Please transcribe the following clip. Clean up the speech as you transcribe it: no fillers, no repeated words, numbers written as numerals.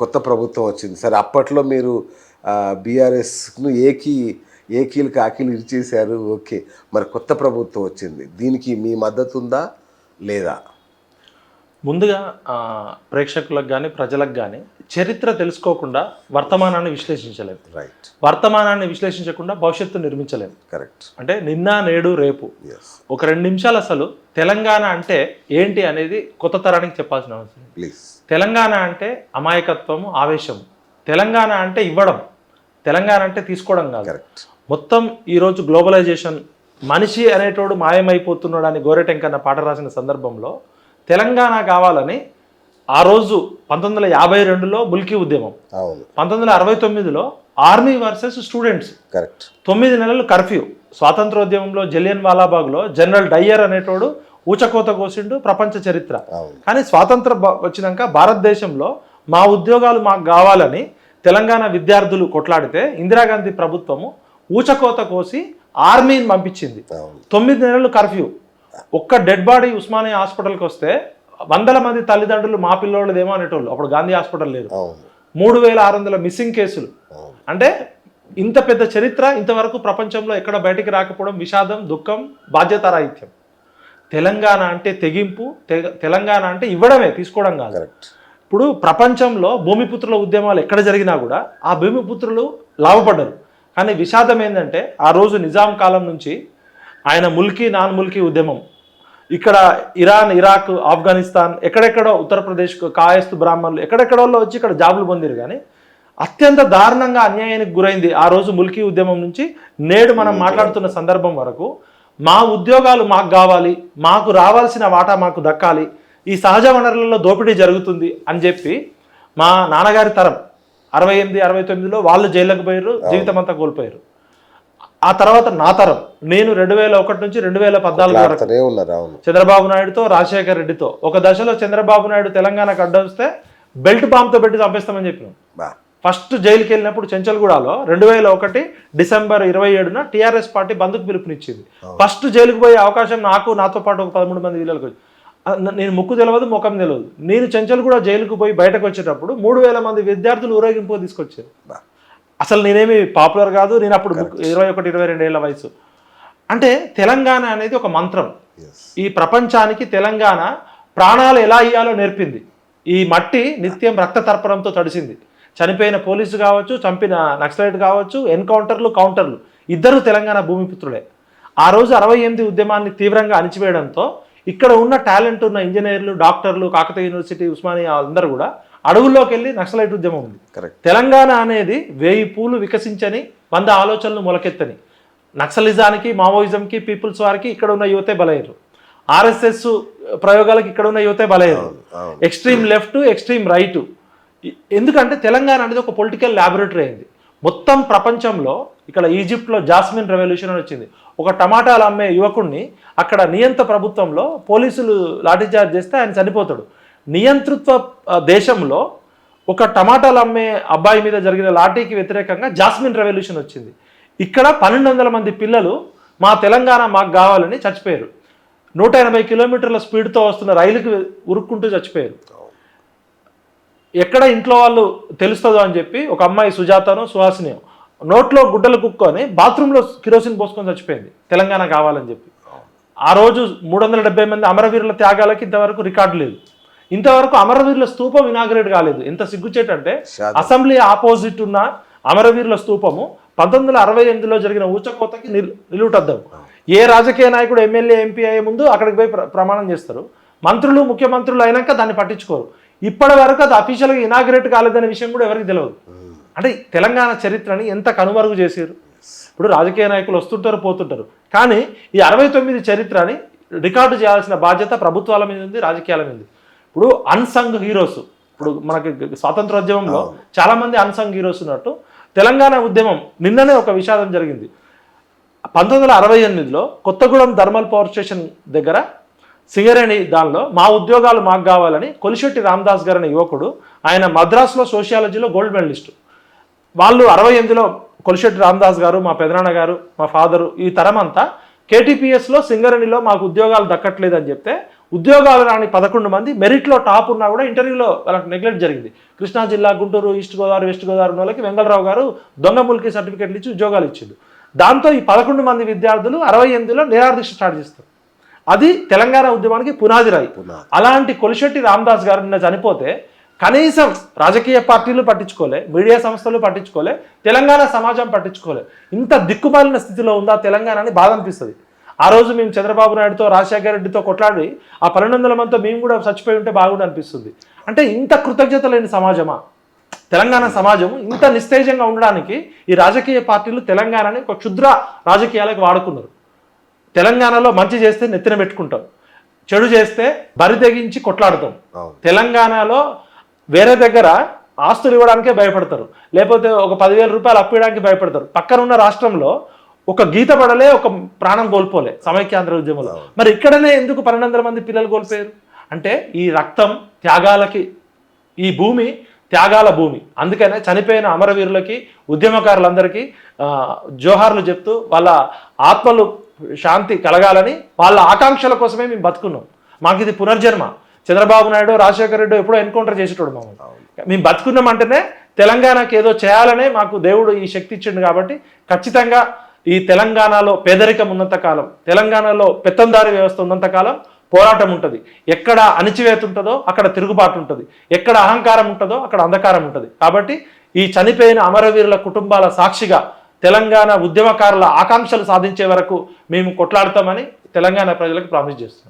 కొత్త ప్రభుత్వం వచ్చింది. సరే అప్పట్లో మీరు బీఆర్ఎస్ను ఏకీలు కాకీలు ఇరిచేశారు. ఓకే, మరి కొత్త ప్రభుత్వం వచ్చింది, దీనికి మీ మద్దతు ఉందా లేదా? ముందుగా ప్రేక్షకులకు కానీ ప్రజలకు కానీ చరిత్ర తెలుసుకోకుండా వర్తమానాన్ని విశ్లేషించలేము. రైట్. వర్తమానాన్ని విశ్లేషించకుండా భవిష్యత్తు నిర్మించలేము. కరెక్ట్. అంటే నిన్న నేడు రేపు ఒక 2 నిమిషాలు అసలు తెలంగాణ అంటే ఏంటి అనేది కొత్త తరానికి చెప్పాల్సిన అవసరం. ప్లీజ్. తెలంగాణ అంటే అమాయకత్వము, ఆవేశము. తెలంగాణ అంటే ఇవ్వడం, తెలంగాణ అంటే తీసుకోవడం కాదు. కరెక్ట్. మొత్తం ఈరోజు గ్లోబలైజేషన్, మనిషి అనేటోడు మాయమైపోతున్నాడు అని గోరెటెంకన్న పాట రాసిన సందర్భంలో తెలంగాణ కావాలని ఆ రోజు 1952లో ముల్కీ ఉద్యమం, 1969లో ఆర్మీ వర్సెస్ స్టూడెంట్స్, కరెక్ట్, 9 నెలలు కర్ఫ్యూ, స్వాతంత్రోద్యమంలో జలియన్ వాలాబాగ్లో జనరల్ డయ్యర్ అనేటోడు ఊచకోత కోసిండు, ప్రపంచ చరిత్ర. కానీ స్వాతంత్రం వచ్చినాక భారతదేశంలో మా ఉద్యోగాలు మాకు కావాలని తెలంగాణ విద్యార్థులు కొట్లాడితే ఇందిరాగాంధీ ప్రభుత్వము ఊచకోత కోసి ఆర్మీని పంపించింది. 9 నెలలు కర్ఫ్యూ. ఒక్క డెడ్ బాడీ ఉస్మానియా హాస్పిటల్కి వస్తే 100 మంది తల్లిదండ్రులు మా పిల్లోళ్ళదేమో అనేటోళ్ళు. అప్పుడు గాంధీ హాస్పిటల్ లేదు. 3600 మిస్సింగ్ కేసులు. అంటే ఇంత పెద్ద చరిత్ర ఇంతవరకు ప్రపంచంలో ఎక్కడ బయటికి రాకపోవడం విషాదం, దుఃఖం, బాధ్యతారాహిత్యం. తెలంగాణ అంటే తెగింపు, తెలంగాణ అంటే ఇవ్వడమే, తీసుకోవడం కాదు. ఇప్పుడు ప్రపంచంలో భూమిపుత్రుల ఉద్యమాలు ఎక్కడ జరిగినా కూడా ఆ భూమిపుత్రులు లాభపడ్డారు. కానీ విషాదం ఏంటంటే ఆ రోజు నిజాం కాలం నుంచి ఆయన ముల్కీ నాన్ ముల్కీ ఉద్యమం, ఇక్కడ ఇరాన్, ఇరాక్, ఆఫ్ఘనిస్తాన్, ఎక్కడెక్కడో ఉత్తరప్రదేశ్ కాయస్తు బ్రాహ్మణులు ఎక్కడెక్కడో వచ్చి ఇక్కడ జాబులు పొందిరు. కానీ అత్యంత దారుణంగా అన్యాయానికి గురైంది ఆ రోజు ముల్కీ ఉద్యమం నుంచి నేడు మనం మాట్లాడుతున్న సందర్భం వరకు. మా ఉద్యోగాలు మాకు కావాలి, మాకు రావాల్సిన వాటా మాకు దక్కాలి, ఈ సహజ వనరులలో దోపిడీ జరుగుతుంది అని చెప్పి మా నాన్నగారి తరం 68, 69లో వాళ్ళు జైల్లోకి పోయారు, జీవితం అంతా కోల్పోయారు. ఆ తర్వాత నా తరం, నేను 2001 నుంచి 2014 వరకు చంద్రబాబు నాయుడుతో, రాజశేఖర్ రెడ్డితో, ఒక దశలో చంద్రబాబు నాయుడు తెలంగాణకు అడ్డొస్తే బెల్ట్ బాంబ్తో పెట్టి చంపేస్తామని చెప్పినాం. ఫస్ట్ జైలుకి వెళ్ళినప్పుడు చెంచల్గూడలో 2001 డిసెంబర్ 27న టీఆర్ఎస్ పార్టీ బంద్కు పిలుపునిచ్చింది. ఫస్ట్ జైలుకు పోయే అవకాశం నాకు, నాతో పాటు ఒక 13 మంది వీళ్ళకి. నేను ముక్కు తెలియదు, ముఖం తెలియదు. నేను చెంచల్గూడ జైలుకు పోయి బయటకు వచ్చేటప్పుడు 3000 మంది విద్యార్థులు ఊరేగింపు తీసుకొచ్చారు. అసలు నేనేమి పాపులర్ కాదు, నేను అప్పుడు 21-22 ఏళ్ల వయసు. అంటే తెలంగాణ అనేది ఒక మంత్రం. ఈ ప్రపంచానికి తెలంగాణ ప్రాణాలు ఎలా ఇయ్యాలో నేర్పింది. ఈ మట్టి నిత్యం రక్త తర్పణంతో తడిసింది. చనిపోయిన పోలీసు కావచ్చు, చంపిన నక్సలైట్ కావచ్చు, ఎన్కౌంటర్లు, కౌంటర్లు, ఇద్దరు తెలంగాణ భూమిపుత్రులే. ఆ రోజు 68 ఉద్యమాన్ని తీవ్రంగా అణిచివేయడంతో ఇక్కడ ఉన్న టాలెంట్ ఉన్న ఇంజనీర్లు, డాక్టర్లు, కాకతీయ యూనివర్సిటీ, ఉస్మానియా అందరూ కూడా అడవుల్లోకి వెళ్ళి నక్సలైట్ ఉద్యమం ఉంది. తెలంగాణ అనేది 1000 పూలు వికసించని, 100 ఆలోచనలు మొలకెత్తని. నక్సలిజానికి, మావోయిజంకి, పీపుల్స్ వారికి ఇక్కడ ఉన్న యువతే బలయ్యారు. ఆర్ఎస్ఎస్ ప్రయోగాలకు ఇక్కడ ఉన్న యువతే బలయ్యారు. Extreme left, extreme right. ఎందుకంటే తెలంగాణ అనేది ఒక పొలిటికల్ ల్యాబొరేటరీ అయింది. మొత్తం ప్రపంచంలో ఇక్కడ ఈజిప్ట్లో జాస్మిన్ రెవల్యూషన్ అని వచ్చింది. ఒక టమాటాలు అమ్మే యువకుడిని అక్కడ నియంత్ర ప్రభుత్వంలో పోలీసులు లాఠీచార్జ్ చేస్తే ఆయన చనిపోతాడు. నియంతృత్వ దేశంలో ఒక టమాటాలు అమ్మే అబ్బాయి మీద జరిగిన లాఠీకి వ్యతిరేకంగా జాస్మిన్ రెవల్యూషన్ వచ్చింది. ఇక్కడ 1200 మంది పిల్లలు మా తెలంగాణ మాకు కావాలని చచ్చిపోయారు. 180 కిలోమీటర్ల స్పీడ్తో వస్తున్న రైలుకి ఉరుక్కుంటూ చచ్చిపోయారు. ఎక్కడ ఇంట్లో వాళ్ళు తెలుస్తుందో అని చెప్పి ఒక అమ్మాయి సుజాతనో సుహాసినియో నోట్లో గుడ్డలు కుక్కొని బాత్రూంలో కిరోసిన్ పోసుకొని చచ్చిపోయింది తెలంగాణ కావాలని చెప్పి. ఆ రోజు 370 మంది అమరవీరుల త్యాగాలకి ఇంతవరకు రికార్డు లేదు. ఇంతవరకు అమరవీరుల స్తూపం ఇనాగ్రేట్ కాలేదు. ఎంత సిగ్గుచేటంటే అసెంబ్లీ ఆపోజిట్ ఉన్న అమరవీరుల స్తూపము 1968లో జరిగిన ఊచకోతకి నిలువుటద్దాం. ఏ రాజకీయ నాయకుడు ఎమ్మెల్యే, ఎంపీ అయ్యే ముందు అక్కడికి పోయి ప్రమాణం చేస్తారు. మంత్రులు, ముఖ్యమంత్రులు అయినాక దాన్ని పట్టించుకోరు. ఇప్పటి వరకు అది అఫీషియల్గా ఇనాగ్రేట్ కాలేదనే విషయం కూడా ఎవరికి తెలియదు. అంటే తెలంగాణ చరిత్రని ఎంత కనుమరుగు చేశారు. ఇప్పుడు రాజకీయ నాయకులు వస్తుంటారు, పోతుంటారు. కానీ ఈ 69 చరిత్రని రికార్డు చేయాల్సిన బాధ్యత ప్రభుత్వాల మీద ఉంది, రాజకీయాల మీద ఉంది. ఇప్పుడు అన్సంగ్ హీరోస్, ఇప్పుడు మనకి స్వాతంత్రోద్యమంలో చాలామంది అన్సంగ్ హీరోస్ ఉన్నట్టు తెలంగాణ ఉద్యమం నిన్ననే ఒక విషాదం జరిగింది. 1968లో కొత్తగూడెం థర్మల్ పవర్ స్టేషన్ దగ్గర సింగరేణి దానిలో మా ఉద్యోగాలు మాకు కావాలని కొలిశెట్టి రామదాస్ గారు అనే యువకుడు, ఆయన మద్రాసులో సోషియాలజీలో గోల్డ్ మెడలిస్టు. వాళ్ళు 68లో కొలిశెట్టి రామదాస్ గారు, మా పెదనాన్న గారు, మా ఫాదరు, ఈ తరం అంతా కేటీపీఎస్లో సింగరేణిలో మాకు ఉద్యోగాలు దక్కట్లేదని చెప్తే ఉద్యోగాలు రాని 11 మంది మెరిట్లో టాప్ ఉన్నా కూడా ఇంటర్వ్యూలో వాళ్ళకి నెగ్లెక్ట్ జరిగింది. కృష్ణా జిల్లా, గుంటూరు, ఈస్ట్ గోదావరి, వెస్ట్ గోదావరి ఉన్న వాళ్ళకి వెంగళరావు గారు దొంగ మూలికి సర్టిఫికెట్లు ఇచ్చి ఉద్యోగాలు ఇచ్చిండు. దాంతో ఈ 11 మంది విద్యార్థులు 68లో నిరాదీక్ష స్టార్ట్ చేస్తారు. అది తెలంగాణ ఉద్యమానికి పునాది రాయి. అలాంటి కొలిశెట్టి రామదాస్ గారు నిన్న చనిపోతే కనీసం రాజకీయ పార్టీలు పట్టించుకోలే, మీడియా సంస్థలు పట్టించుకోలే, తెలంగాణ సమాజం పట్టించుకోలే. ఇంత దిక్కుమాలిన స్థితిలో ఉందా తెలంగాణ అని బాధ అనిపిస్తుంది. ఆ రోజు మేము చంద్రబాబు నాయుడుతో, రాజశేఖర రెడ్డితో కొట్లాడి ఆ 1200 మందితో మేము కూడా చచ్చిపోయి ఉంటే బాగుండి అనిపిస్తుంది. అంటే ఇంత కృతజ్ఞత లేని సమాజమా తెలంగాణ సమాజం? ఇంత నిస్తేజంగా ఉండడానికి ఈ రాజకీయ పార్టీలు తెలంగాణని ఒక క్షుద్ర రాజకీయాలకు వాడుకున్నారు. తెలంగాణలో మంచి చేస్తే నెత్తిన పెట్టుకుంటాం, చెడు చేస్తే బరి తెగించి కొట్లాడతాం. తెలంగాణలో వేరే దగ్గర ఆస్తులు ఇవ్వడానికే భయపడతారు, లేకపోతే ఒక 10,000 రూపాయలు అప్పు ఇవ్వడానికి భయపడతారు. పక్కనున్న రాష్ట్రంలో ఒక గీత పడలే, ఒక ప్రాణం కోల్పోలే సమైక్యాంధ్ర ఉద్యమంలో. మరి ఇక్కడనే ఎందుకు 1200 మంది పిల్లలు కోల్పోయారు? అంటే ఈ రక్తం త్యాగాలకి, ఈ భూమి త్యాగాల భూమి. అందుకనే చనిపోయిన అమరవీరులకి, ఉద్యమకారులందరికీ జోహార్లు చెప్తూ వాళ్ళ ఆత్మలు శాంతి కలగాలని, వాళ్ళ ఆకాంక్షల కోసమే మేము బతుకున్నాం. మాకు ఇది పునర్జన్మ. చంద్రబాబు నాయుడు, రాజశేఖర రెడ్డి ఎప్పుడో ఎన్కౌంటర్ చేసేటోడు మమ్మల్ని. మేము బతుకున్నామంటేనే తెలంగాణకి ఏదో చేయాలనే మాకు దేవుడు ఈ శక్తి ఇచ్చిండు. కాబట్టి ఖచ్చితంగా ఈ తెలంగాణలో పేదరికం ఉన్నంతకాలం, తెలంగాణలో పెత్తందారి వ్యవస్థ ఉన్నంతకాలం పోరాటం ఉంటుంది. ఎక్కడ అణిచివేత ఉంటుందో అక్కడ తిరుగుబాటు ఉంటుంది, ఎక్కడ అహంకారం ఉంటుందో అక్కడ అంధకారం ఉంటుంది. కాబట్టి ఈ చనిపోయిన అమరవీరుల కుటుంబాల సాక్షిగా తెలంగాణ ఉద్యమకారుల ఆకాంక్షలు సాధించే వరకు మేము కొట్లాడతామని తెలంగాణ ప్రజలకు ప్రామిస్ చేస్తున్నాం.